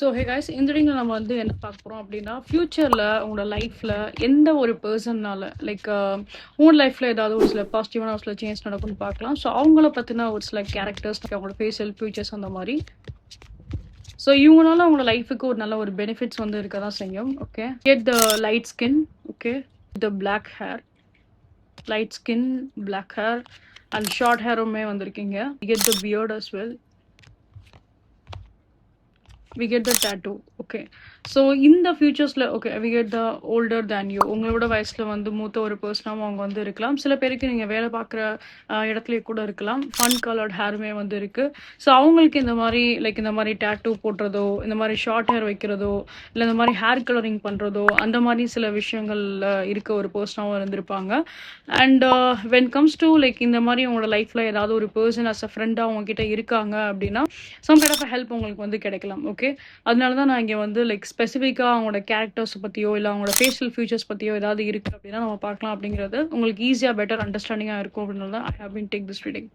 So hey guys இந்த ரீடிங்கில் நம்ம வந்து என்ன பார்க்க போகிறோம் அப்படின்னா ஃப்யூச்சரில் உங்களோட லைஃப்பில் எந்த ஒரு பர்சன்னால லைக் உங்களோட லைஃப்பில் ஏதாவது ஒரு சில பாசிட்டிவான ஒரு சில சேஞ்ச் நடக்கும்னு பார்க்கலாம். ஸோ அவங்கள பற்றின ஒரு சில கேரக்டர்ஸ் அவங்களோட ஃபேஷியல் ஃபியூச்சர்ஸ் அந்த மாதிரி. ஸோ இவங்களால அவங்களோட லைஃபுக்கு ஒரு நல்ல ஒரு பெனிஃபிட்ஸ் வந்து இருக்க தான் செய்யும். Okay, get the light skin, okay, the black hair, light skin, black hair and short ஹேருமே வந்திருக்கீங்க. Get the beard as well, we get the tattoo. Okay, so in the futures okay, we get the older than you. உங்களோட வயசுல வந்து மூத்த ஒரு பர்சனாகவும் அவங்க வந்து இருக்கலாம். சில பேருக்கு நீங்கள் வேலை பார்க்குற இடத்துலயே கூட இருக்கலாம். ஃபன் கலர்ட் ஹேருமே வந்து இருக்கு. ஸோ அவங்களுக்கு இந்த மாதிரி லைக் இந்த மாதிரி டேட்டூ போடுறதோ, இந்த மாதிரி ஷார்ட் ஹேர் வைக்கிறதோ, இல்லை இந்த மாதிரி ஹேர் கலரிங் பண்ணுறதோ, அந்த மாதிரி சில விஷயங்கள் இருக்க ஒரு பர்சனாகவும் இருந்திருப்பாங்க. And when comes to like இந்த மாதிரி உங்களோட லைஃப்பில் ஏதாவது ஒரு பர்சன் அஸ் அ ஃப்ரெண்டாக உங்ககிட்ட இருக்காங்க அப்படின்னா சம் கைண்ட் ஆஃப் ஹெல்ப் உங்களுக்கு வந்து கிடைக்கலாம். ஓகே, அதனால தான் நான் இங்கே வந்து லைக் ஸ்பெசிஃபிக்காக அவங்களோட கேரக்டர்ஸ் பற்றியோ இல்லை அவங்களோட ஃபேஷியல் ஃபியூச்சர்ஸ் பற்றியோ ஏதாவது இருக்குது அப்படின்னா நம்ம பார்க்கலாம். அப்படிங்கிறது உங்களுக்கு ஈஸியாக பெட்டர் அண்டர்ஸ்டாண்டிங்காக இருக்கும். அப்படின்னால தான் I have been take this reading.